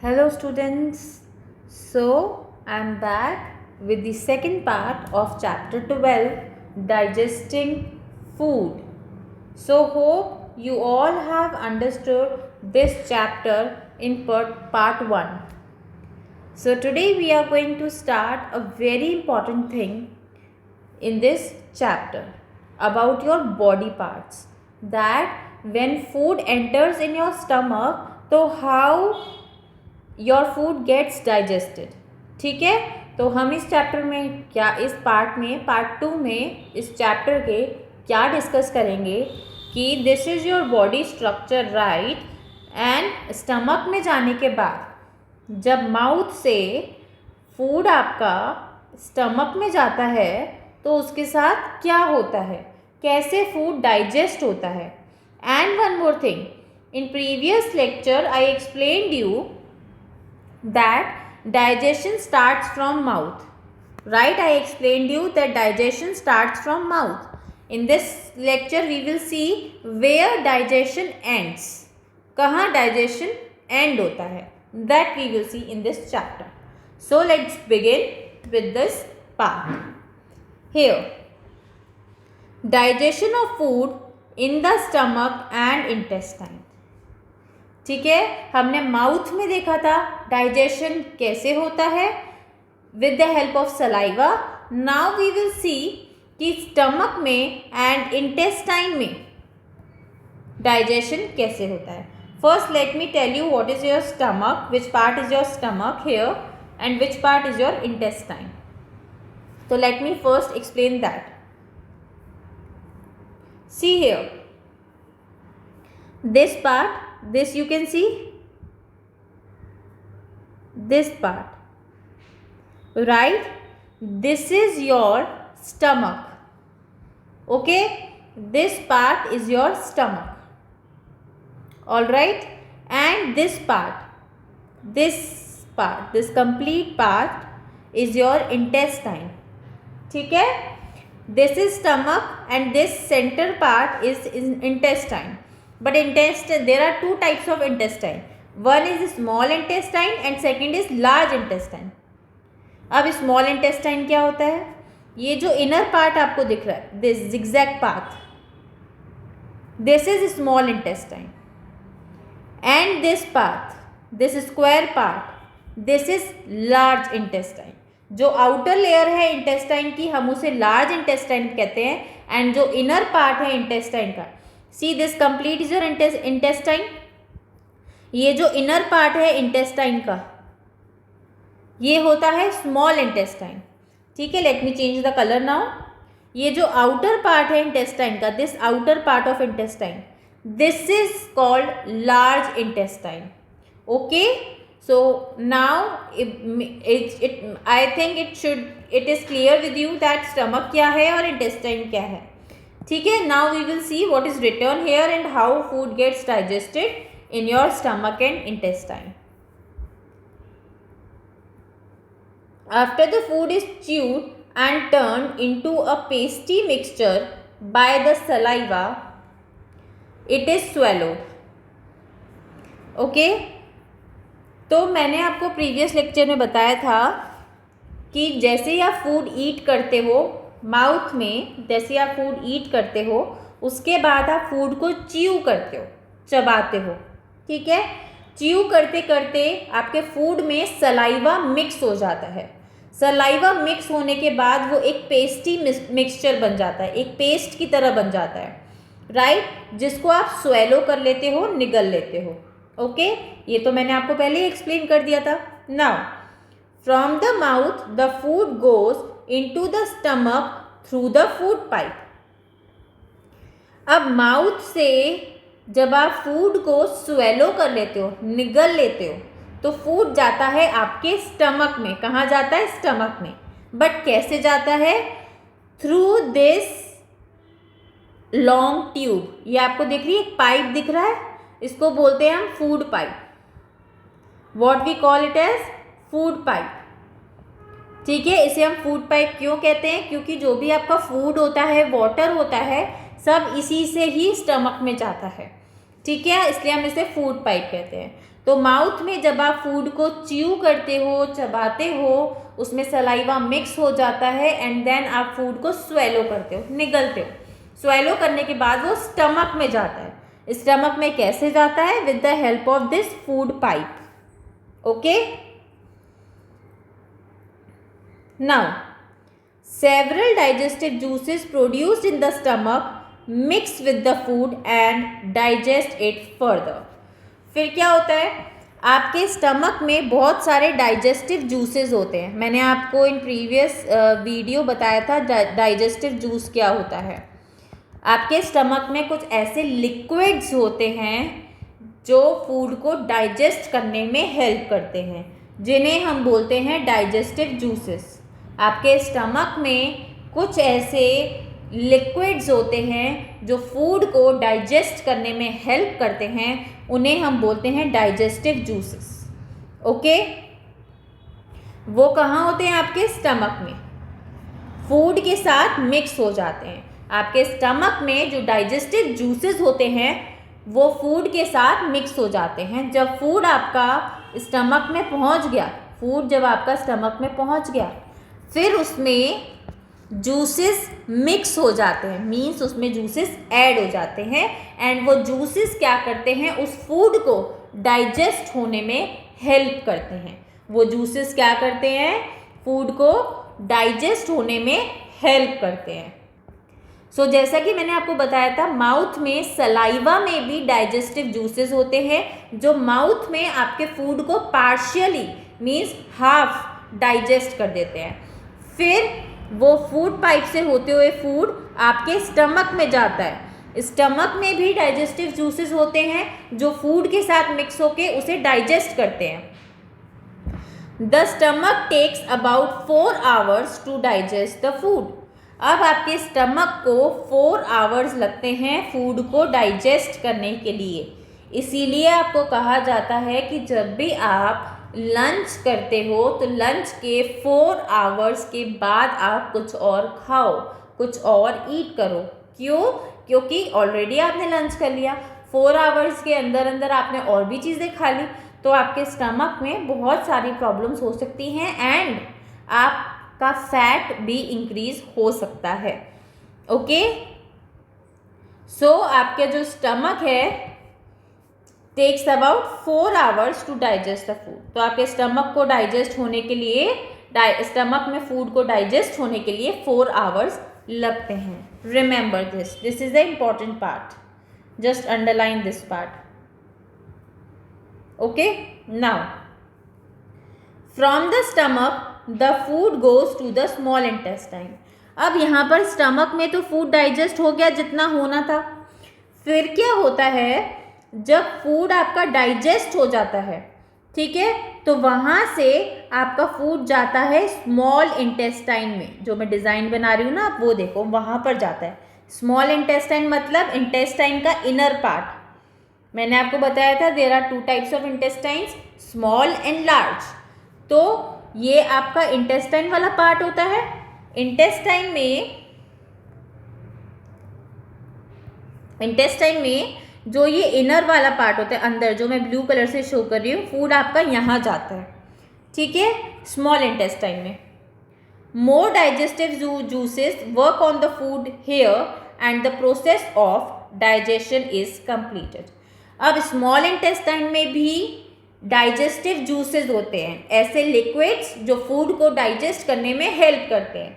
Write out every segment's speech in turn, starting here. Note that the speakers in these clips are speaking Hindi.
Hello students. So I am back with the second part of chapter 12, digesting food. So hope you all have understood this chapter in part 1. So today we are going to start a very important thing in this chapter about your body parts, that when food enters in your stomach, so how your food gets digested. ठीक है, तो हम इस चैप्टर में इस पार्ट 2 में इस चैप्टर के क्या डिस्कस करेंगे कि this is your body structure, right. And stomach में जाने के बाद जब माउथ से फूड आपका स्टमक में जाता है तो उसके साथ क्या होता है, कैसे फूड डाइजेस्ट होता है. And one more thing, in previous lecture I explained you that digestion starts from mouth, right? I explained you that digestion starts from mouth. In this lecture we will see where digestion ends, कहाँ digestion end होता है, that we will see in this chapter. So let's begin with this part. Here, digestion of food in the stomach and intestine. ठीक है, हमने माउथ में देखा था डाइजेशन कैसे होता है with the help of saliva. Now we will see कि स्टमक में एंड इंटेस्टाइन में डाइजेशन कैसे होता है. First let me tell you what is your stomach, which part is your stomach here and which part is your intestine. तो let me first explain that. See here, this part, this you can see, this part, right? This is your stomach. Okay, this part is your stomach, all right. And this complete part is your intestine. ठीक है, this is stomach and this center part is intestine. But intestine, there are two types of intestine. One is small intestine and second is large intestine. अब small intestine क्या होता है, ये जो inner part आपको दिख रहा है, this zigzag path, this is small intestine. And this path, this square part, this is large intestine. जो outer layer है intestine की, हम उसे large intestine कहते हैं. and जो inner part है intestine का, see this complete is your intestine. ये जो inner part है intestine का, ये होता है small intestine. ठीक है, let me change the color now. ये जो outer part है intestine का, this outer part of intestine, this is called large intestine. Okay, so now I think it is clear with you that stomach क्या है और intestine क्या है. ठीक है, now we will see what is written here and how food gets digested in your stomach and intestine. After the food is chewed and turned into a pasty mixture by the saliva, it is swallowed. Okay, तो मैंने आपको प्रीवियस लेक्चर में बताया था कि जैसे ही आप फूड ईट करते हो माउथ में, जैसे आप फूड ईट करते हो उसके बाद आप फूड को च्यू करते हो, चबाते हो. ठीक है, च्यू करते करते आपके फूड में सलाइवा मिक्स हो जाता है. सलाइवा मिक्स होने के बाद वो एक पेस्टी मिक्सचर बन जाता है, एक पेस्ट की तरह बन जाता है, राइट, जिसको आप स्वेलो कर लेते हो, निगल लेते हो. ओके, ये तो मैंने आपको पहले ही एक्सप्लेन कर दिया था. Now from the mouth the food goes into the stomach through the food pipe. अब माउथ से जब आप फूड को स्वेलो कर लेते हो, निगल लेते हो, तो फूड जाता है आपके स्टमक में. कहाँ जाता है, स्टमक में. बट कैसे जाता है, थ्रू दिस लॉन्ग ट्यूब. ये आपको दिख रही है, एक पाइप दिख रहा है, इसको बोलते हैं हम food pipe. What we call it as food pipe. ठीक है, इसे हम फूड पाइप क्यों कहते हैं, क्योंकि जो भी आपका फूड होता है, वाटर होता है, सब इसी से ही स्टमक में जाता है. ठीक है, इसलिए हम इसे फूड पाइप कहते हैं. तो माउथ में जब आप फूड को च्यू करते हो, चबाते हो, उसमें सलाइवा मिक्स हो जाता है एंड देन आप फूड को स्वेलो करते हो, निगलते हो। स्वेलो करने के बाद वो स्टमक में जाता है। स्टमक में कैसे जाता है? With the help of this food pipe. Okay, now several digestive juices produced in the stomach mix with the food and digest it further। फिर क्या होता है? आपके स्टमक में बहुत सारे डाइजेस्टिव जूसेस होते हैं। मैंने आपको इन प्रीवियस वीडियो बताया था डाइजेस्टिव जूस क्या होता है। आपके स्टमक में कुछ ऐसे लिक्विड्स होते हैं जो फूड को डाइजेस्ट करने में हेल्प करते हैं, जिन्हें हम बोलते हैं डाइजेस्टिव जूसेस। आपके स्टमक में कुछ ऐसे लिक्विड्स होते हैं जो फूड को डाइजेस्ट करने में हेल्प करते हैं, उन्हें हम बोलते हैं डाइजेस्टिव जूसेस। ओके, वो कहाँ होते हैं? आपके स्टमक में फूड के साथ मिक्स हो जाते हैं। आपके स्टमक में जो डाइजेस्टिव जूसेस होते हैं वो फूड के साथ मिक्स हो जाते हैं। जब फूड आपका स्टमक में पहुंच गया, फूड जब आपका स्टमक में पहुंच गया, फिर उसमें जूसेस मिक्स हो जाते हैं, मीन्स उसमें जूसेस ऐड हो जाते हैं एंड वो जूसेस क्या करते हैं? उस फूड को डाइजेस्ट होने में हेल्प करते हैं। वो जूसेस क्या करते हैं? फूड को डाइजेस्ट होने में हेल्प करते हैं। सो जैसा कि मैंने आपको बताया था, माउथ में सलाइवा में भी डाइजेस्टिव जूसेस होते हैं जो माउथ में आपके फूड को पार्शियली मीन्स हाफ डाइजेस्ट कर देते हैं। फिर वो फूड पाइप से होते हुए फूड आपके स्टमक में जाता है। स्टमक में भी डाइजेस्टिव जूसेस होते हैं जो फूड के साथ मिक्स होके उसे डाइजेस्ट करते हैं। The stomach takes about 4 hours to digest the food. अब आपके स्टमक को 4 hours लगते हैं फूड को डाइजेस्ट करने के लिए। इसीलिए आपको कहा जाता है कि जब भी आप लंच करते हो तो लंच के 4 hours के बाद आप कुछ और खाओ, कुछ और ईट करो। क्यों? क्योंकि ऑलरेडी आपने लंच कर लिया, 4 hours के अंदर अंदर आपने और भी चीज़ें खा ली, तो आपके स्टमक में बहुत सारी प्रॉब्लम्स हो सकती हैं एंड आपका फैट भी इंक्रीज हो सकता है। ओके, सो आपका जो स्टमक है takes about 4 hours to digest the food. तो आपके स्टमक को डाइजेस्ट होने के लिए, स्टमक में फूड को डाइजेस्ट होने के लिए 4 hours लगते हैं। Remember this is the important part, just underline this part. Okay, now from the stomach the food goes to the small intestine. अब यहाँ पर स्टमक में तो फूड डाइजेस्ट हो गया जितना होना था। फिर क्या होता है? जब फूड आपका डाइजेस्ट हो जाता है, ठीक है, तो वहाँ से आपका फूड जाता है स्मॉल इंटेस्टाइन में। जो मैं डिज़ाइन बना रही हूँ ना, आप वो देखो, वहाँ पर जाता है। स्मॉल इंटेस्टाइन मतलब इंटेस्टाइन का इनर पार्ट। मैंने आपको बताया था there are 2 types of intestines, small and large. तो ये आपका इंटेस्टाइन वाला पार्ट होता है। इंटेस्टाइन में जो ये इनर वाला पार्ट होता है अंदर, जो मैं ब्लू कलर से शो कर रही हूँ, फूड आपका यहाँ जाता है, ठीक है, स्मॉल इंटेस्टाइन में। More digestive juices work on the food here and the process of digestion is completed. अब स्मॉल इंटेस्टाइन में भी डाइजेस्टिव जूसेस होते हैं, ऐसे लिक्विड्स जो फूड को डाइजेस्ट करने में हेल्प करते हैं।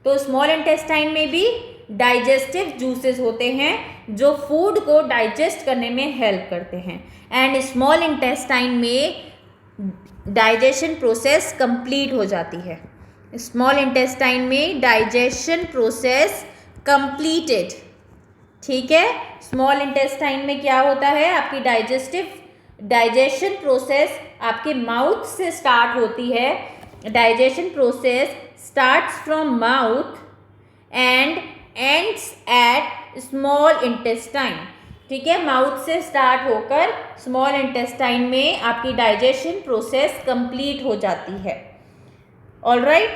तो स्मॉल इंटेस्टाइन में भी डाइजेस्टिव जूसेस होते हैं जो फूड को डाइजेस्ट करने में हेल्प करते हैं एंड स्मॉल इंटेस्टाइन में डाइजेशन प्रोसेस कंप्लीट हो जाती है। स्मॉल इंटेस्टाइन में डाइजेशन प्रोसेस कंप्लीटेड, ठीक है। स्मॉल इंटेस्टाइन में क्या होता है? आपकी डाइजेशन प्रोसेस आपके माउथ से स्टार्ट होती है। Digestion process starts from mouth and ends at small intestine, ठीक है। माउथ से स्टार्ट होकर स्मॉल इंटेस्टाइन में आपकी डाइजेशन प्रोसेस कंप्लीट हो जाती है। Alright,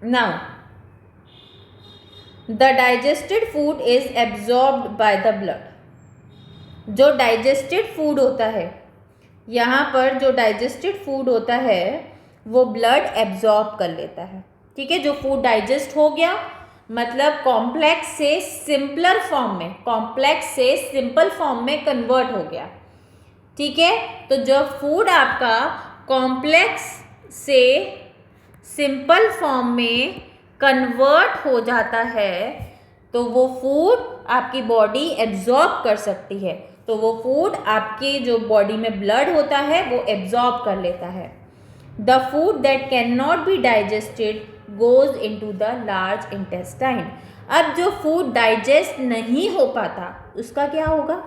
now the digested food is absorbed by the blood. जो डाइजेस्टेड फूड होता है यहाँ पर जो डाइजेस्टेड फूड होता है वो ब्लड एब्जॉर्ब कर लेता है। ठीक है, जो फूड डाइजेस्ट हो गया मतलब कॉम्प्लेक्स से सिंपलर फॉर्म में, कॉम्प्लेक्स से सिंपल फॉर्म में कन्वर्ट हो गया। ठीक है, तो जब फूड आपका कॉम्प्लेक्स से सिंपल फॉर्म में कन्वर्ट हो जाता है तो वो फूड आपकी बॉडी एब्जॉर्ब कर सकती है, तो वो फूड आपके जो बॉडी में ब्लड होता है वो एब्जॉर्ब कर लेता है। The food that can not be digested goes into the large intestine. अब जो फूड डाइजेस्ट नहीं हो पाता उसका क्या होगा,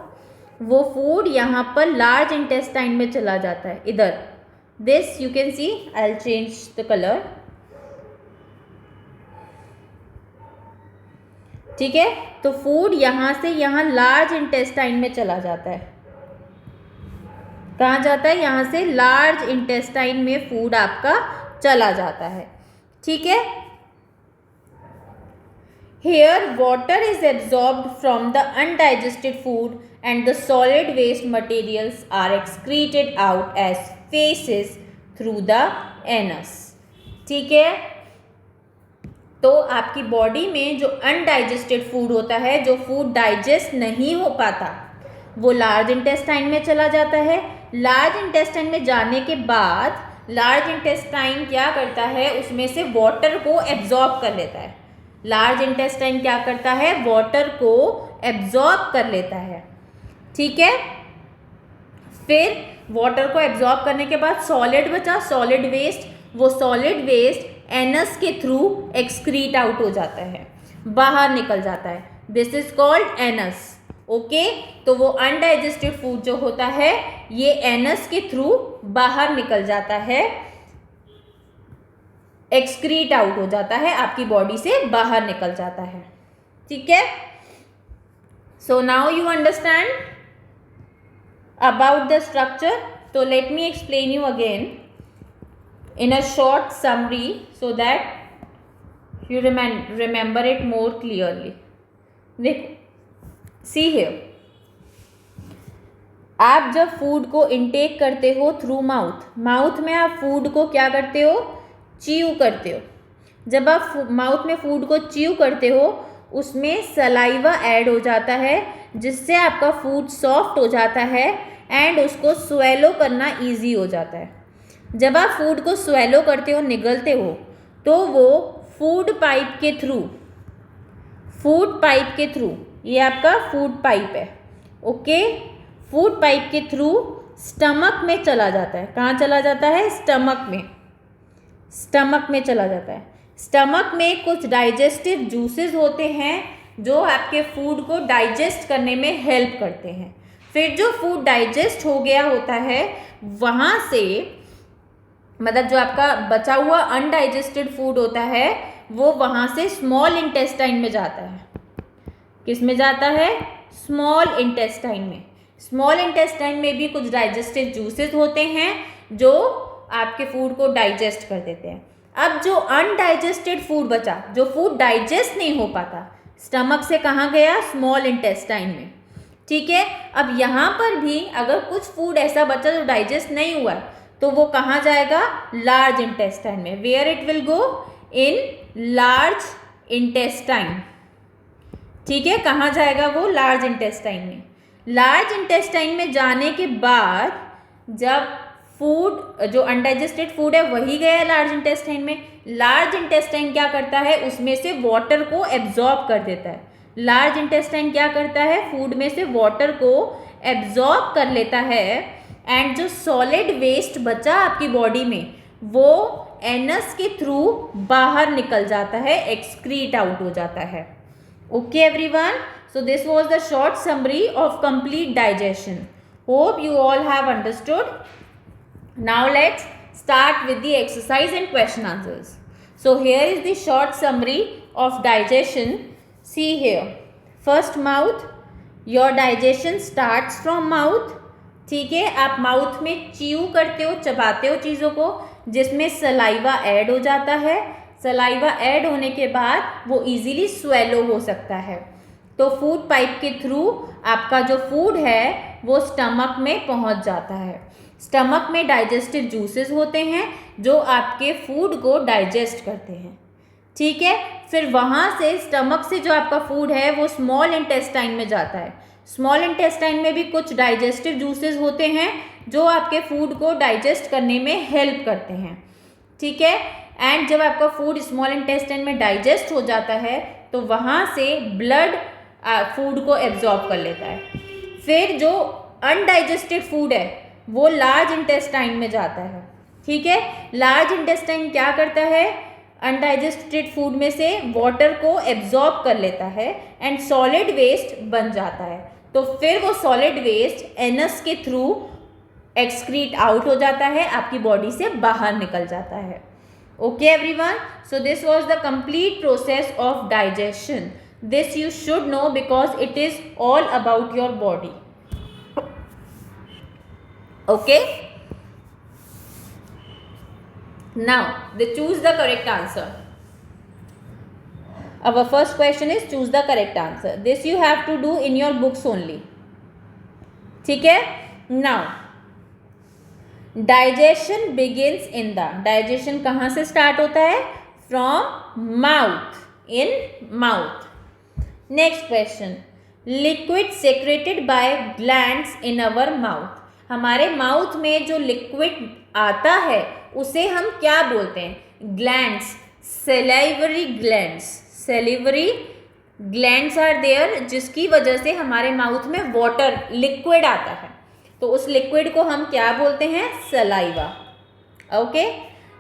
वो फूड यहाँ पर लार्ज इंटेस्टाइन में चला जाता है। इधर this you can see, I will change the colour. ठीक है, तो फूड यहाँ से यहाँ लार्ज इंटेस्टाइन में चला जाता है। कहाँ जाता है, यहाँ से लार्ज इंटेस्टाइन में फूड आपका चला जाता है। ठीक है, here water is absorbed from the undigested food and the solid waste materials are excreted out as feces through the anus। ठीक है, तो आपकी बॉडी में जो अनडाइजेस्टेड फूड होता है, जो फूड डाइजेस्ट नहीं हो पाता, वो लार्ज इंटेस्टाइन में चला जाता है। लार्ज इंटेस्टाइन में जाने के बाद लार्ज इंटेस्टाइन क्या करता है, उसमें से वाटर को एब्जॉर्ब कर लेता है। लार्ज इंटेस्टाइन क्या करता है, वाटर को एब्जॉर्ब कर लेता है। ठीक है, फिर वाटर को एब्जॉर्ब करने के बाद सॉलिड बचा, सॉलिड वेस्ट, वो सॉलिड वेस्ट एनस के थ्रू एक्सक्रीट आउट हो जाता है, बाहर निकल जाता है। This is called anus. Okay, तो वो अनडाइजेस्टेड फूड जो होता है ये एनस के थ्रू बाहर निकल जाता है, एक्सक्रीट आउट हो जाता है, आपकी बॉडी से बाहर निकल जाता है। ठीक है, so now you understand about the structure. तो let me explain you again in a short summary so that you remember it more clearly. See here, आप जब फूड को इनटेक करते हो थ्रू माउथ, माउथ में आप फूड को क्या करते हो, च्यू करते हो। जब आप माउथ में फूड को च्यू करते हो उसमें सलाइवा ऐड हो जाता है जिससे आपका फूड सॉफ्ट हो जाता है एंड उसको स्वेलो करना इजी हो जाता है। जब आप फूड को स्वेलो करते हो, निगलते हो, तो वो फूड पाइप के थ्रू, फूड पाइप के थ्रू, ये आपका फूड पाइप है। ओके, फूड पाइप के थ्रू स्टमक में चला जाता है। कहाँ चला जाता है, स्टमक में, स्टमक में चला जाता है। स्टमक में कुछ डाइजेस्टिव जूसेस होते हैं जो आपके फूड को डाइजेस्ट करने में हेल्प करते हैं। फिर जो फूड डाइजेस्ट हो गया होता है वहाँ से, मतलब जो आपका बचा हुआ अनडाइजेस्टेड फूड होता है वो वहाँ से स्मॉल इंटेस्टाइन में जाता है। किस में जाता है, स्मॉल इंटेस्टाइन में। स्मॉल इंटेस्टाइन में भी कुछ डाइजेस्टिव जूसेस होते हैं जो आपके फूड को डाइजेस्ट कर देते हैं। अब जो अनडाइजेस्टेड फूड बचा, जो फूड डाइजेस्ट नहीं हो पाता, स्टमक से कहाँ गया, स्मॉल इंटेस्टाइन में। ठीक है, अब यहाँ पर भी अगर कुछ फूड ऐसा बचा जो डाइजेस्ट नहीं हुआ तो वो कहाँ जाएगा, लार्ज इंटेस्टाइन में। Where it will go, in large intestine. ठीक है, कहाँ जाएगा वो, लार्ज इंटेस्टाइन में। लार्ज इंटेस्टाइन में जाने के बाद जब फूड, जो अनडाइजेस्टेड फूड है वही गया लार्ज इंटेस्टाइन में, लार्ज इंटेस्टाइन क्या करता है, उसमें से वाटर को एब्जॉर्ब कर देता है। लार्ज इंटेस्टाइन क्या करता है, फूड में से वाटर को एब्जॉर्ब कर लेता है एंड जो सॉलिड वेस्ट बचा आपकी बॉडी में वो एनस के थ्रू बाहर निकल जाता है, एक्सक्रीट आउट हो जाता है। Okay everyone, so this was the short summary of complete digestion. Hope you all have understood. Now let's start with the exercise and question answers. So here is the short summary of digestion. See here, first mouth, your digestion starts from mouth. ठीक है, आप माउथ में च्यू करते हो, चबाते हो चीज़ों को, जिसमें सलाइवा ऐड हो जाता है। सलाइवा ऐड होने के बाद वो इजीली स्वेलो हो सकता है। तो फूड पाइप के थ्रू आपका जो फूड है वो स्टमक में पहुंच जाता है। स्टमक में डाइजेस्टिव जूसेस होते हैं जो आपके फूड को डाइजेस्ट करते हैं, ठीक है। फिर वहाँ से स्टमक से जो आपका फूड है वो स्मॉल इंटेस्टाइन में जाता है। स्मॉल इंटेस्टाइन में भी कुछ डाइजेस्टिव जूसेस होते हैं जो आपके फूड को डाइजेस्ट करने में हेल्प करते हैं, ठीक है। एंड जब आपका फूड स्मॉल इंटेस्टाइन में डाइजेस्ट हो जाता है तो वहाँ से ब्लड फूड को एब्जॉर्ब कर लेता है। फिर जो अनडाइजेस्टेड फूड है वो लार्ज इंटेस्टाइन में जाता है, ठीक है। लार्ज इंटेस्टाइन क्या करता है, अनडाइजेस्टेड फूड में से वाटर को एब्जॉर्ब कर लेता है एंड सॉलिड वेस्ट बन जाता है। तो फिर वो सॉलिड वेस्ट एनस के थ्रू एक्सक्रीट आउट हो जाता है, आपकी बॉडी से बाहर निकल जाता है। Okay everyone, so this was the complete process of digestion. This you should know because it is all about your body. Okay, now they choose the correct answer. Our first question is choose the correct answer. This you have to do in your books only, ठीक है। now digestion begins in the, digestion कहाँ से start होता है, from mouth, in mouth. next question, liquid secreted by glands in our mouth. हमारे माउथ में जो लिक्विड आता है उसे हम क्या बोलते हैं, glands, salivary glands. Salivary glands are there जिसकी वजह से हमारे माउथ में वाटर लिक्विड आता है, तो उस लिक्विड को हम क्या बोलते हैं, saliva. Okay,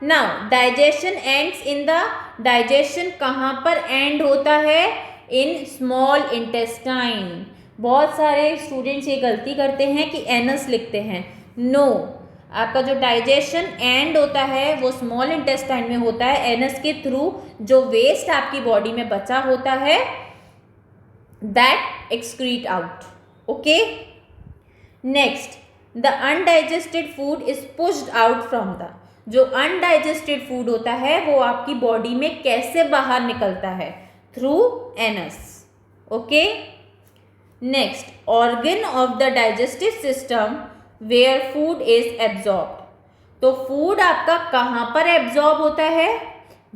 now digestion ends in the, digestion कहाँ पर एंड होता है, इन स्मॉल इंटेस्टाइन। बहुत सारे स्टूडेंट्स ये गलती करते हैं कि एनस लिखते हैं, नो, आपका जो डाइजेशन एंड होता है वो स्मॉल इंटेस्टाइन में होता है। एनस के थ्रू जो वेस्ट आपकी बॉडी में बचा होता है that excrete out. Okay, next, the undigested food is pushed out from the, जो अनडाइजेस्टेड फूड होता है वो आपकी बॉडी में कैसे बाहर निकलता है, through anus. Okay, next, organ of the digestive system where food is absorbed. तो फूड आपका कहाँ पर एब्जॉर्ब होता है,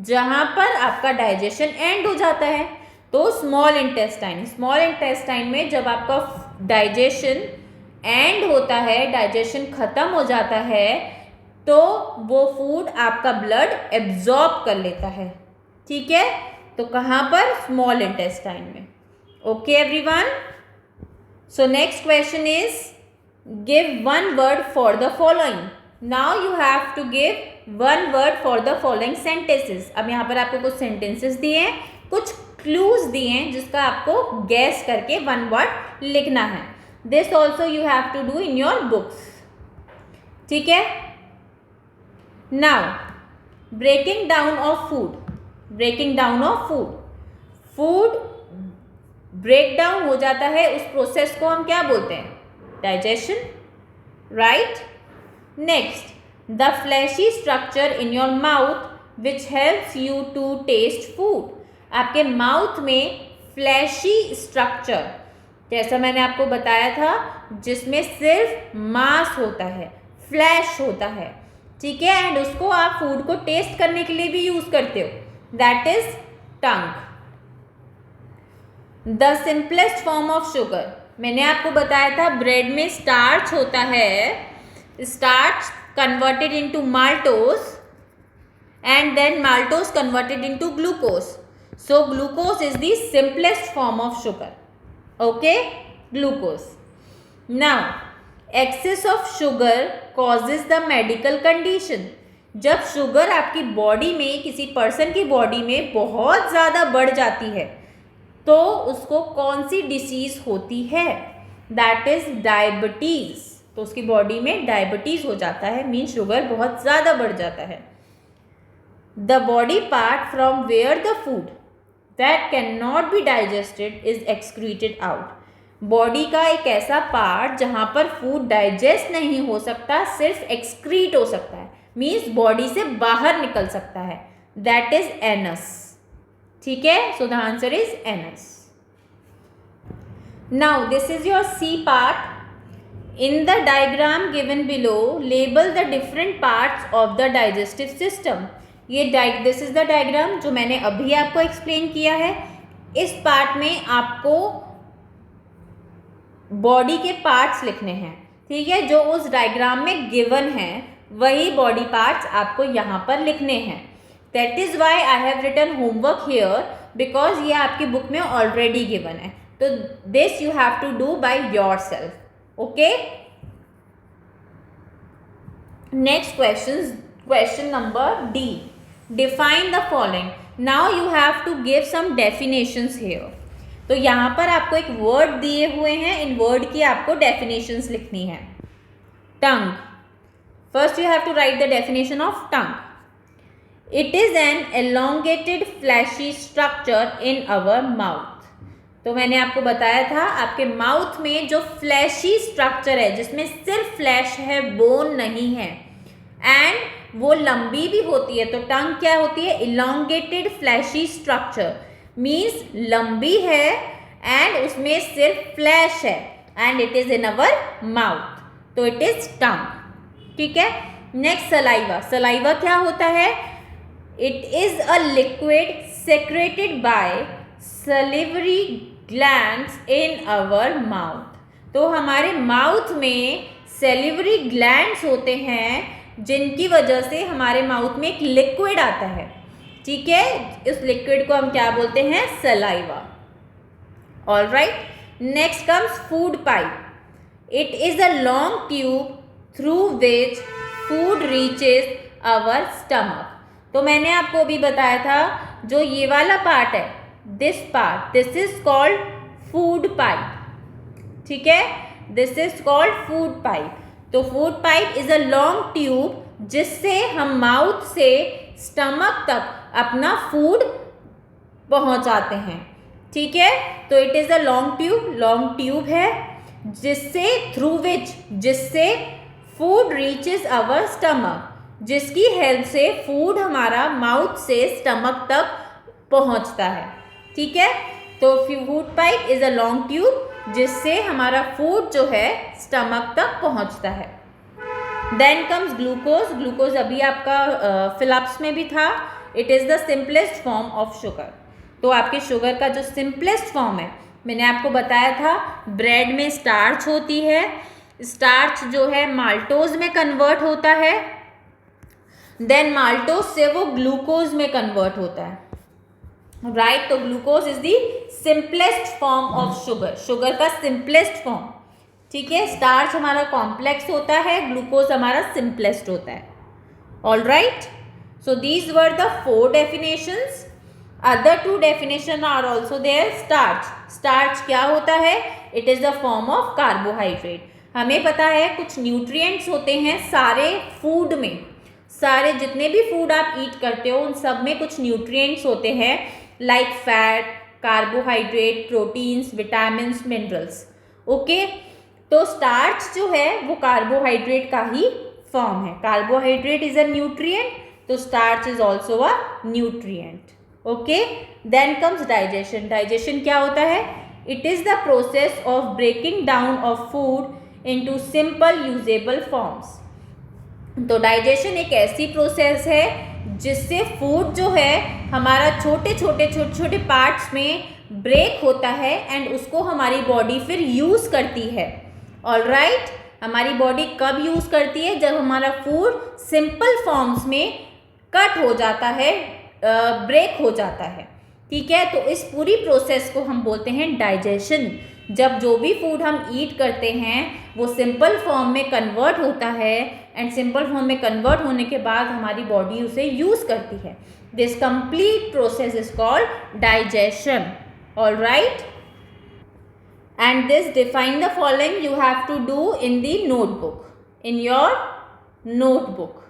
जहाँ पर आपका डाइजेशन एंड हो जाता है, तो स्मॉल इंटेस्टाइन। स्मॉल इंटेस्टाइन में जब आपका डाइजेशन एंड होता है, डाइजेशन खत्म हो जाता है, तो वो फूड आपका ब्लड एब्जॉर्ब कर लेता है, ठीक है। तो कहाँ पर, स्मॉल इंटेस्टाइन में। Okay everyone, so next question is give one word for the following. Now you have to give one word for the following sentences. अब यहाँ पर आपको कुछ sentences दिए हैं, कुछ clues दिए हैं जिसका आपको guess करके one word लिखना है। This also you have to do in your books, ठीक है। Now breaking down of food. breaking down of food. food break down हो जाता है, उस process को हम क्या बोलते हैं, digestion, right? next, the fleshy structure in your mouth which helps you to taste food. आपके माउथ में फ्लैशी स्ट्रक्चर, जैसा मैंने आपको बताया था, जिसमें सिर्फ मांस होता है, फ्लैश होता है, ठीक है, एंड उसको आप फूड को टेस्ट करने के लिए भी यूज करते हो, that is tongue. The simplest form of sugar, मैंने आपको बताया था ब्रेड में स्टार्च होता है, starch converted into maltose and then maltose converted into glucose. So glucose is the simplest form of sugar, okay, glucose. Now excess of sugar causes the medical condition. जब शुगर आपकी बॉडी में, किसी पर्सन की बॉडी में बहुत ज़्यादा बढ़ जाती है तो उसको कौन सी डिसीज होती है, दैट इज डायबिटीज। तो उसकी बॉडी में डायबिटीज हो जाता है, मीन शुगर बहुत ज़्यादा बढ़ जाता है। The body part from where the food that can not be digested is excreted out. Body का एक ऐसा पार्ट जहाँ पर फूड डाइजेस्ट नहीं हो सकता, सिर्फ एक्सक्रीट हो सकता है, मीन्स बॉडी से बाहर निकल सकता है, दैट इज एनस, ठीक है। So the answer is anus. Now this is your C part. In the diagram given below, label the different parts of the digestive system. This is the diagram जो मैंने अभी आपको explain किया है. इस part में आपको बॉडी के पार्ट्स लिखने हैं, ठीक है. जो उस डायग्राम में गिवन है वही बॉडी पार्ट्स आपको यहाँ पर लिखने हैं. That is why I have written homework here, because ये आपकी बुक में ऑलरेडी गिवन है. तो this you have to do by yourself. Okay. Next question number D. Define the following. Now you have to give some definitions here. तो यहाँ पर आपको एक वर्ड दिए हुए हैं, इन वर्ड की आपको डेफिनेशंस लिखनी है. Tongue. First you have to write the definition of tongue. It is an elongated fleshy structure in our mouth. तो मैंने आपको बताया था आपके माउथ में जो फ्लैशी स्ट्रक्चर है जिसमें सिर्फ फ्लैश है, बोन नहीं है, एंड वो लंबी भी होती है. तो टंग क्या होती है? इलोंगेटेड फ्लैशी स्ट्रक्चर मीन्स लंबी है एंड उसमें सिर्फ फ्लैश है and it is in our mouth. तो इट इज टंग. ठीक है. Next saliva. सलाइवा क्या होता है? It is a liquid secreted bye salivary glands in our mouth. तो हमारे माउथ में सेलिवरी ग्लैंड्स होते हैं जिनकी वजह से हमारे माउथ में एक लिक्विड आता है. ठीक है. इस लिक्विड को हम क्या बोलते हैं? Saliva. All right. Next comes food pipe. It is a long tube through which food reaches our stomach. तो मैंने आपको अभी बताया था जो ये वाला पार्ट है, this part, this is called food pipe. ठीक है. This is called food pipe. तो food pipe is a long tube जिससे हम माउथ से स्टमक तक अपना फूड पहुंचाते हैं. ठीक है. तो it is a long tube है जिससे थ्रू विच, जिससे फूड रीचेज आवर स्टमक, जिसकी हेल्प से फूड हमारा माउथ से स्टमक तक पहुंचता है. ठीक है. तो food pipe is a long tube जिससे हमारा फूड जो है स्टमक तक पहुंचता है. Then comes glucose. ग्लूकोज अभी आपका फिलअप्स में भी था. It is the simplest form of sugar. तो आपके शुगर का जो सिंपलेस्ट फॉर्म है, मैंने आपको बताया था ब्रेड में स्टार्च होती है, स्टार्च जो है माल्टोज में कन्वर्ट होता है, देन माल्टोज से वो ग्लूकोज में कन्वर्ट होता है. राइट. तो glucose is the simplest form of sugar. Sugar का सिंपलेस्ट फॉर्म. ठीक है. स्टार्च हमारा कॉम्प्लेक्स होता है, ग्लूकोज हमारा सिंपलेस्ट होता है. All right. So these were the 4 definitions. Other 2 definition are also there. Starch. Starch क्या होता है? It is the form of carbohydrate. हमें पता है कुछ न्यूट्रिएंट्स होते हैं सारे फूड में, सारे जितने भी फूड आप ईट करते हो उन सब में कुछ न्यूट्रिएंट्स होते हैं, like fat, carbohydrate, proteins, vitamins, minerals. Okay. तो स्टार्च जो है वो कार्बोहाइड्रेट का ही फॉर्म है. कार्बोहाइड्रेट इज अ न्यूट्रिएंट, तो starch is also a nutrient. Okay. Then comes digestion. Digestion क्या होता है? It is the process of breaking down of food into simple usable forms. तो डाइजेशन एक ऐसी प्रोसेस है जिससे फूड जो है हमारा छोटे छोटे पार्ट्स में ब्रेक होता है एंड उसको हमारी बॉडी फिर यूज़ करती है. All right. हमारी बॉडी कब यूज़ करती है? जब हमारा फूड सिंपल फॉर्म्स में कट हो जाता है, ब्रेक हो जाता है. ठीक है. तो इस पूरी प्रोसेस को हम बोलते हैं डाइजेशन. जब जो भी फूड हम ईट करते हैं वो सिंपल फॉर्म में कन्वर्ट होता है एंड सिंपल फॉर्म में कन्वर्ट होने के बाद हमारी बॉडी उसे यूज़ करती है. This complete process is called digestion. All right. And this define the following you have to do in the notebook, in your notebook.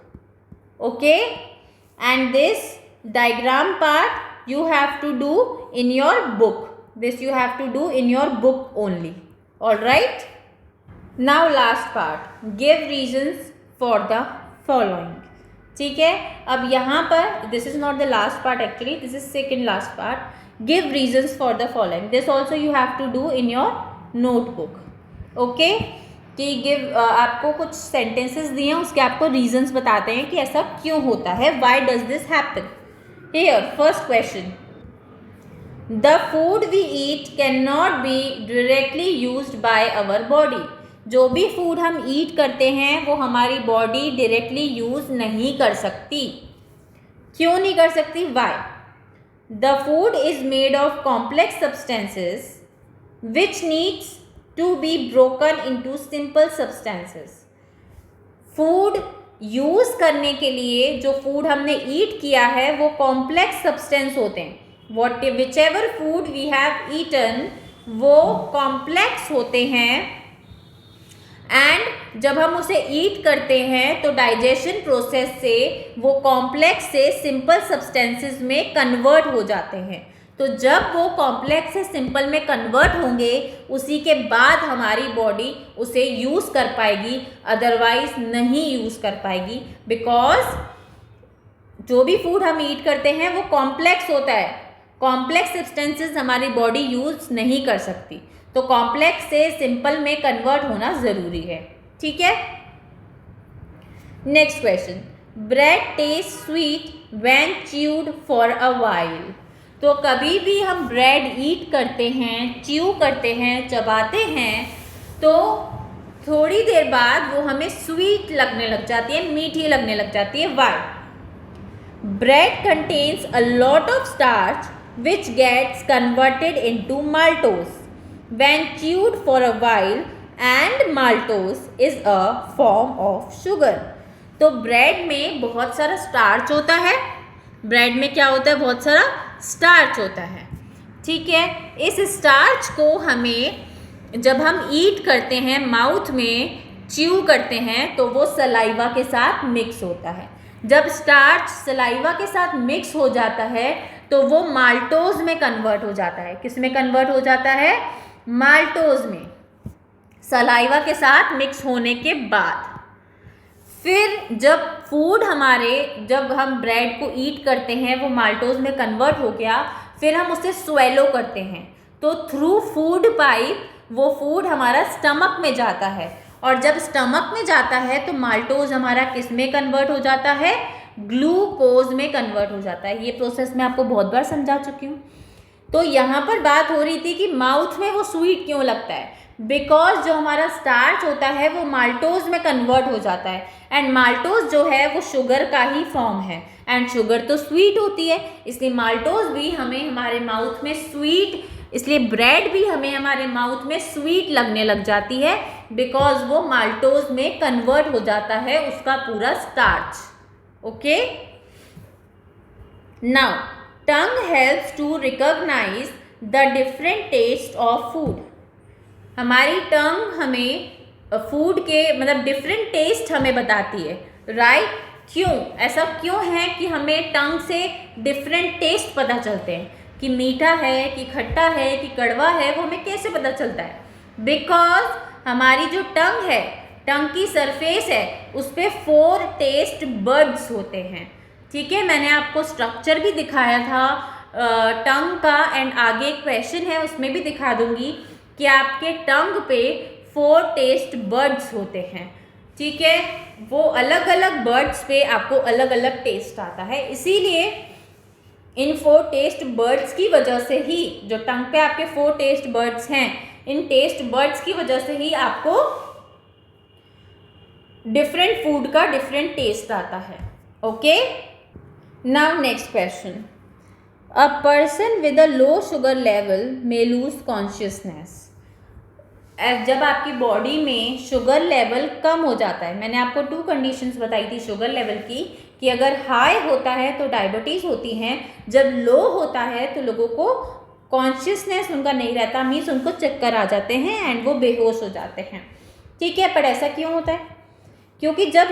Okay. And this diagram part you have to do in your book. This you have to do in your book only. All right. Now last part. Give reasons for the following. ठीक है. अब यहाँ पर this is not the last part actually. This is second last part. Give reasons for the following. This also you have to do in your notebook. Okay. कि आपको कुछ सेंटेंसेस दिए हैं, उसके आपको रीजंस बताते हैं कि ऐसा क्यों होता है, why does this happen. Here first question, the food we eat can not be directly used by our body. जो भी फूड हम ईट करते हैं वो हमारी बॉडी डायरेक्टली यूज नहीं कर सकती। क्यों नहीं कर सकती? Why? The food is made of complex substances which needs to be broken into simple substances. Food use करने के लिए जो फूड हमने ईट किया है वो कॉम्प्लेक्स सब्सटेंस होते हैं। Whichever food we have eaten वो कॉम्प्लेक्स होते हैं, एंड जब हम उसे ईट करते हैं तो डाइजेशन प्रोसेस से वो कॉम्प्लेक्स से सिंपल सब्सटेंसेस में कन्वर्ट हो जाते हैं। तो जब वो कॉम्प्लेक्स से सिंपल में कन्वर्ट होंगे उसी के बाद हमारी बॉडी उसे यूज़ कर पाएगी, अदरवाइज नहीं यूज़ कर पाएगी, बिकॉज जो भी फूड हम ईट करते हैं वो कॉम्प्लेक्स होता है। कॉम्प्लेक्स सब्सटेंसेस हमारी बॉडी यूज़ नहीं कर सकती, तो कॉम्प्लेक्स से सिंपल में कन्वर्ट होना ज़रूरी है। ठीक है, next question, bread test sweet when chewed for a while. तो कभी भी हम ब्रेड ईट करते हैं, च्यू करते हैं, चबाते हैं, तो थोड़ी देर बाद वो हमें स्वीट लगने लग जाती है, मीठी लगने लग जाती है। Why? Bread contains a lot of starch which gets converted into maltose when chewed for a while, and maltose is a form of sugar। तो ब्रेड में बहुत सारा स्टार्च होता है। ब्रेड में क्या होता है? बहुत सारा स्टार्च होता है। ठीक है, इस स्टार्च को हमें जब हम ईट करते हैं, माउथ में च्यू करते हैं, तो वो सलाइवा के साथ मिक्स होता है। जब स्टार्च सलाइवा के साथ मिक्स हो जाता है तो वो माल्टोज में कन्वर्ट हो जाता है। किस में कन्वर्ट हो जाता है? माल्टोज में, सलाइवा के साथ मिक्स होने के बाद। फिर जब फूड जब हम ब्रेड को ईट करते हैं वो माल्टोज में कन्वर्ट हो गया, फिर हम उसे स्वेलो करते हैं, तो थ्रू फूड पाइप वो फूड हमारा स्टमक में जाता है, और जब स्टमक में जाता है तो माल्टोज हमारा किस में कन्वर्ट हो जाता है? ग्लूकोज में कन्वर्ट हो जाता है। ये प्रोसेस मैं आपको बहुत बार समझा चुकी हूँ। तो यहाँ पर बात हो रही थी कि माउथ में वो स्वीट क्यों लगता है, बिकॉज जो हमारा स्टार्च होता है वो माल्टोज में कन्वर्ट हो जाता है, एंड माल्टोज जो है वो शुगर का ही फॉर्म है, एंड शुगर तो स्वीट होती है, इसलिए माल्टोज भी हमें हमारे माउथ में स्वीट, इसलिए ब्रेड भी हमें हमारे माउथ में स्वीट लगने लग जाती है, बिकॉज वो माल्टोज में कन्वर्ट हो जाता है उसका पूरा starch. Okay, now tongue helps to recognise the different taste of food. हमारी टंग हमें फूड के मतलब डिफरेंट टेस्ट हमें बताती है, राइट? क्यों? ऐसा क्यों है कि हमें टंग से डिफरेंट टेस्ट पता चलते हैं, कि मीठा है, कि खट्टा है, कि कड़वा है, वो हमें कैसे पता चलता है? बिकॉज हमारी जो टंग है, टंग की सरफेस है, उस पर 4 टेस्ट बड्स होते हैं। ठीक है, मैंने आपको स्ट्रक्चर भी दिखाया था टंग का, एंड आगे एक क्वेश्चन है उसमें भी दिखा दूंगी कि आपके टंग पे 4 टेस्ट बड्स होते हैं। ठीक है, वो अलग अलग बर्ड्स पे आपको अलग अलग टेस्ट आता है, इसीलिए इन 4 टेस्ट बर्ड्स की वजह से ही, जो टंग पे आपके 4 टेस्ट बर्ड्स हैं, इन टेस्ट बर्ड्स की वजह से ही आपको डिफरेंट फूड का डिफरेंट टेस्ट आता है। Okay, now next question, a person with a low sugar level may lose consciousness. जब आपकी बॉडी में शुगर लेवल कम हो जाता है, मैंने आपको 2 कंडीशंस बताई थी शुगर लेवल की, कि अगर हाई होता है तो डायबिटीज़ होती हैं, जब लो होता है तो लोगों को कॉन्शियसनेस उनका नहीं रहता, मीन्स उनको चक्कर आ जाते हैं एंड वो बेहोश हो जाते हैं। ठीक है, पर ऐसा क्यों होता है? क्योंकि जब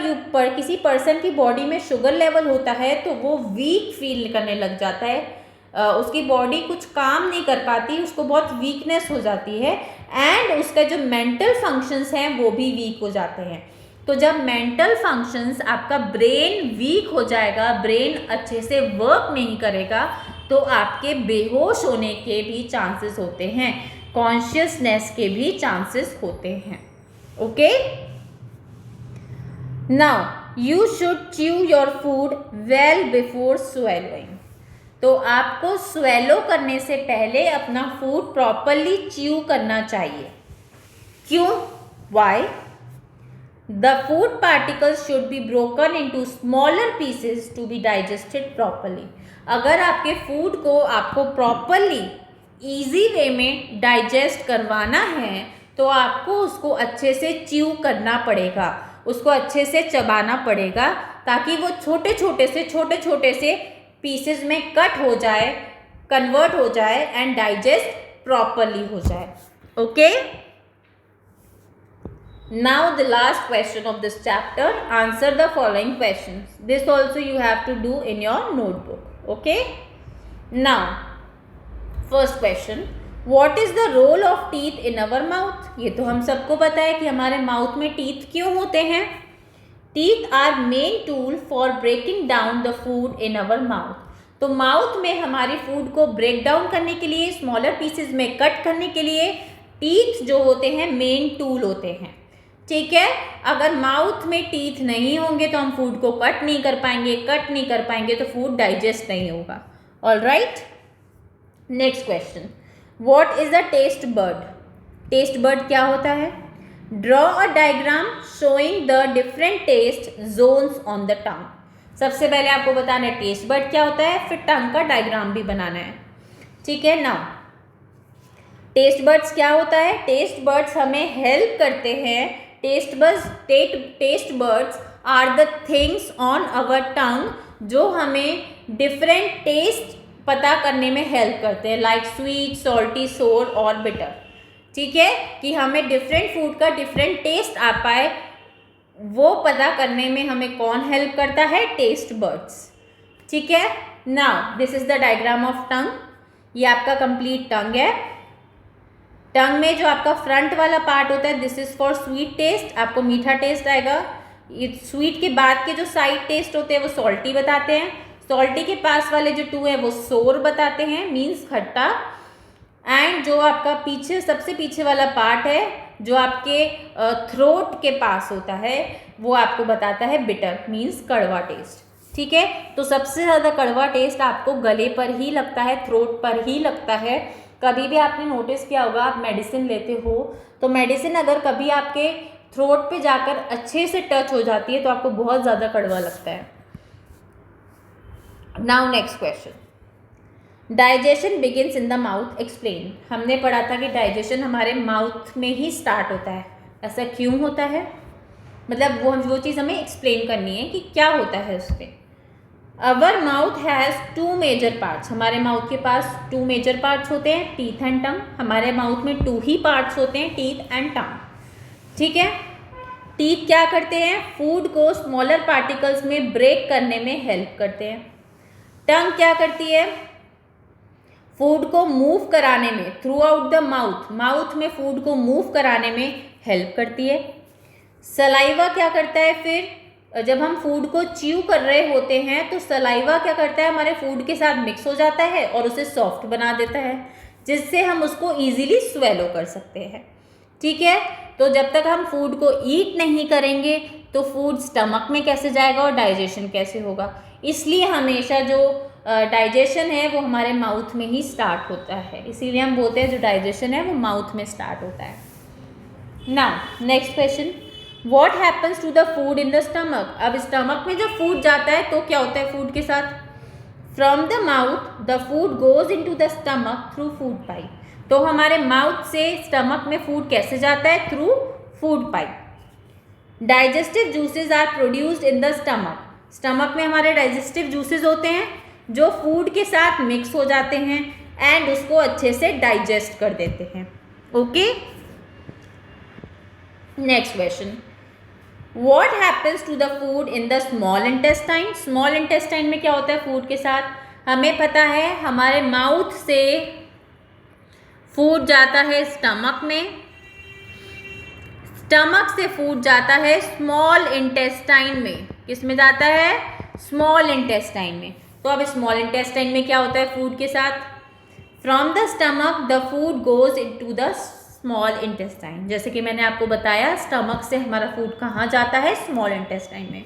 किसी पर्सन की बॉडी में शुगर लेवल होता है तो वो वीक फील करने लग जाता है, उसकी बॉडी कुछ काम नहीं कर पाती, उसको बहुत वीकनेस हो जाती है, एंड उसका जो मेंटल फंक्शंस हैं वो भी वीक हो जाते हैं। तो जब मेंटल फंक्शंस, आपका ब्रेन वीक हो जाएगा, ब्रेन अच्छे से वर्क नहीं करेगा, तो आपके बेहोश होने के भी चांसेस होते हैं, कॉन्शियसनेस के भी चांसेस होते हैं। Okay, now you should chew your food well before swallowing. तो आपको स्वेलो करने से पहले अपना फूड प्रॉपरली च्यू करना चाहिए। क्यों? Why? The food particles should be broken into smaller pieces to be digested properly. अगर आपके फूड को आपको प्रॉपरली ईजी वे में डाइजेस्ट करवाना है तो आपको उसको अच्छे से च्यू करना पड़ेगा, उसको अच्छे से चबाना पड़ेगा, ताकि वो छोटे छोटे से पीसेस में कट हो जाए, कन्वर्ट हो जाए एंड डाइजेस्ट प्रॉपरली हो जाए। Okay, now the last question of this chapter, answer the following questions. This also you have to do in your notebook. Okay, now first question, what is the role of teeth in our mouth? ये तो हम सबको पता है कि हमारे माउथ में टीथ क्यों होते हैं। Teeth are main tool for breaking down the food in our mouth. तो माउथ में हमारी फूड को ब्रेक डाउन करने के लिए, स्मॉलर पीसेस में कट करने के लिए टीथ जो होते हैं मेन टूल होते हैं। ठीक है, अगर माउथ में टीथ नहीं होंगे तो हम फूड को कट नहीं कर पाएंगे तो फूड डाइजेस्ट नहीं होगा। All right, next question, what is the taste bud? Taste bud क्या होता है? Draw a diagram showing the different taste zones on the tongue. सबसे पहले आपको बताना है टेस्ट बर्ड क्या होता है, फिर टंग का डायग्राम भी बनाना है। ठीक है, नाउ टेस्ट बर्ड्स क्या होता है? टेस्ट बर्ड्स हमें हेल्प करते हैं। Taste buds are the things on our tongue जो हमें डिफरेंट टेस्ट पता करने में हेल्प करते हैं, लाइक स्वीट, सॉल्टी, सोर और बिटर। ठीक है, कि हमें डिफरेंट फूड का डिफरेंट टेस्ट आ पाए, वो पता करने में हमें कौन हेल्प करता है? Taste buds. ठीक है, now this is the diagram of tongue. ये आपका कंप्लीट टंग है। टंग में जो आपका फ्रंट वाला पार्ट होता है, this is for sweet taste, आपको मीठा टेस्ट आएगा। ये स्वीट के बाद के जो साइड टेस्ट होते हैं वो सॉल्टी बताते हैं। सॉल्टी के पास वाले जो टू है वो सोर बताते हैं, मीन्स खट्टा। एंड जो आपका पीछे, सबसे पीछे वाला पार्ट है जो आपके थ्रोट के पास होता है, वो आपको बताता है बिटर, मीन्स कड़वा टेस्ट। ठीक है, तो सबसे ज़्यादा कड़वा टेस्ट आपको गले पर ही लगता है, थ्रोट पर ही लगता है। कभी भी आपने नोटिस किया होगा, आप मेडिसिन लेते हो तो मेडिसिन अगर कभी आपके थ्रोट पे जाकर अच्छे से टच हो जाती है तो आपको बहुत ज़्यादा कड़वा लगता है। Now next question, digestion begins in the mouth, explain. हमने पढ़ा था कि डाइजेशन हमारे माउथ में ही स्टार्ट होता है। ऐसा क्यों होता है? मतलब वो चीज़ हमें एक्सप्लेन करनी है कि क्या होता है उस पर। Our mouth has two major parts. हमारे माउथ के पास टू मेजर पार्ट्स होते हैं, टीथ एंड टंग। हमारे माउथ में टू ही पार्ट्स होते हैं, टीथ एंड टंग। ठीक है, टीथ क्या करते हैं? फूड को स्मॉलर पार्टिकल्स में ब्रेक करने में हेल्प करते हैं। टंग क्या करती है? फूड को मूव कराने में, थ्रू आउट द माउथ में फूड को मूव कराने में हेल्प करती है। सलाइवा क्या करता है? फिर जब हम फूड को च्यू कर रहे होते हैं तो सलाइवा क्या करता है? हमारे फूड के साथ मिक्स हो जाता है और उसे सॉफ्ट बना देता है, जिससे हम उसको ईजिली स्वेलो कर सकते हैं। ठीक है, तो जब तक हम फूड को ईट नहीं करेंगे तो फूड स्टमक में कैसे जाएगा और डाइजेशन कैसे होगा? इसलिए हमेशा जो डाइजेशन है वो हमारे माउथ में ही स्टार्ट होता है। इसीलिए हम बोलते हैं जो डाइजेशन है वो माउथ में स्टार्ट होता है। Now next question, what happens to the food in the stomach? अब स्टमक में जब फूड जाता है तो क्या होता है फूड के साथ? From the mouth the food goes into the stomach through food pipe. तो हमारे माउथ से स्टमक में फूड कैसे जाता है? Through food pipe. Digestive juices are produced in the stomach. Stomach में हमारे डाइजेस्टिव जूसेज होते हैं जो फूड के साथ मिक्स हो जाते हैं एंड उसको अच्छे से डाइजेस्ट कर देते हैं। Okay, next question, what happens to the food in the small intestine? Small intestine में क्या होता है फूड के साथ? हमें पता है हमारे माउथ से फूड जाता है स्टमक में, स्टमक से फूड जाता है स्मॉल इंटेस्टाइन में। किस में जाता है? स्मॉल इंटेस्टाइन में। तो अब स्मॉल इंटेस्टाइन में क्या होता है फूड के साथ? From the stomach the food goes into the small intestine. जैसे कि मैंने आपको बताया स्टमक से हमारा फूड कहाँ जाता है, स्मॉल इंटेस्टाइन में।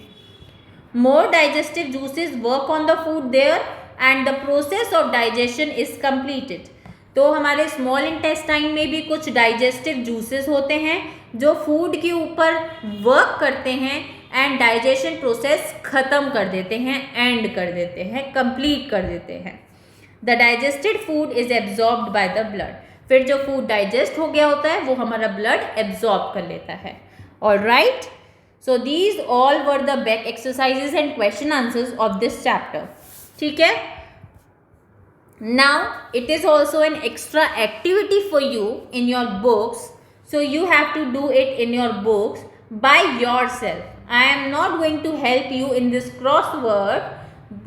More digestive juices work on the food there and the process of digestion is completed. तो हमारे स्मॉल इंटेस्टाइन में भी कुछ डाइजेस्टिव जूसेस होते हैं जो फूड के ऊपर वर्क करते हैं एंड डाइजेशन प्रोसेस ख़त्म कर देते हैं, एंड कर देते हैं, कंप्लीट कर देते हैं। The digested food is absorbed by the blood. फिर जो फूड डाइजेस्ट हो गया होता है वो हमारा ब्लड एब्जॉर्ब कर लेता है। Alright, so these all were the back exercises and question answers of this chapter. ठीक है, now it is also an extra activity for you in your books, so you have to do it in your books by yourself. I am not going to help you in this crossword,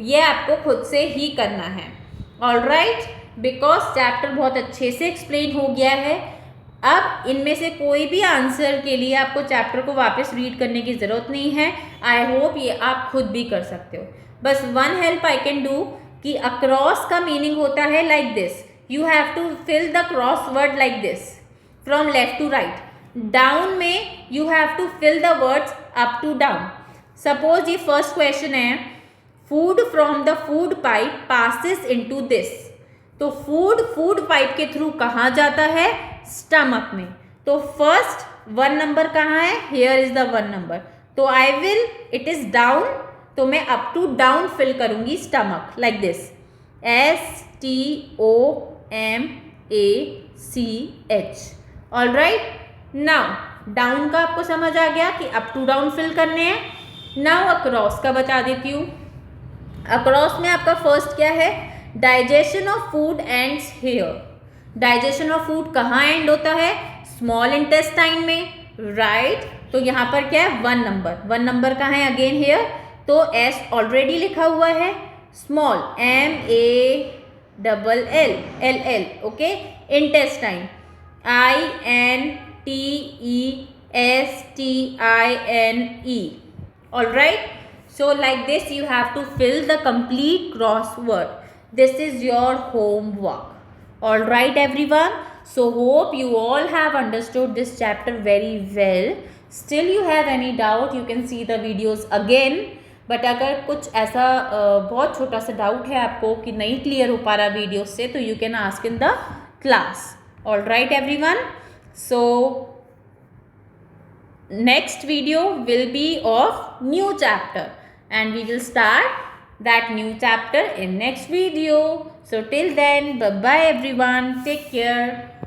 ये आपको खुद से ही करना है। Alright, because चैप्टर बहुत अच्छे से एक्सप्लेन हो गया है। अब इनमें से कोई भी आंसर के लिए आपको चैप्टर को वापस रीड करने की ज़रूरत नहीं है। आई होप ये आप खुद भी कर सकते हो। बस one help I can do कि अक्रॉस का मीनिंग होता है like this, you have to fill the cross word like this from left to right. Down में you have to fill the words up to down. Suppose ये फर्स्ट क्वेश्चन है, food from the food pipe passes into this. तो फूड पाइप के थ्रू कहाँ जाता है, स्टमक में। तो फर्स्ट 1 नंबर कहाँ है, हियर इज द 1 नंबर। तो I will, it is down, तो मैं अप टू डाउन फिल करूंगी stomach like this, STOMACH। Alright, now down का आपको समझ आ गया कि अप टू डाउन फिल करने हैं। नाउ अक्रॉस का बता देती हूँ। अक्रॉस में आपका फर्स्ट क्या है, digestion of food ends here. Digestion of food कहाँ एंड होता है, स्मॉल इंटेस्टाइन में, राइट। तो यहाँ पर क्या है, 1 नंबर। 1 नंबर कहाँ है, अगेन हियर। तो S ऑलरेडी लिखा हुआ है, small MALL, okay. Intestine INTESTINE। Alright, so like this you have to fill the complete crossword. This is your homework. Alright everyone, so hope you all have understood this chapter very well. Still you have any doubt, you can see the videos again. But अगर कुछ ऐसा बहुत छोटा सा डाउट है आपको कि नहीं क्लियर हो पा रहा वीडियो से, तो you can ask in the class. Alright everyone, so next video will be of new chapter and we will start that new chapter in next video. So till then, bye bye everyone, take care.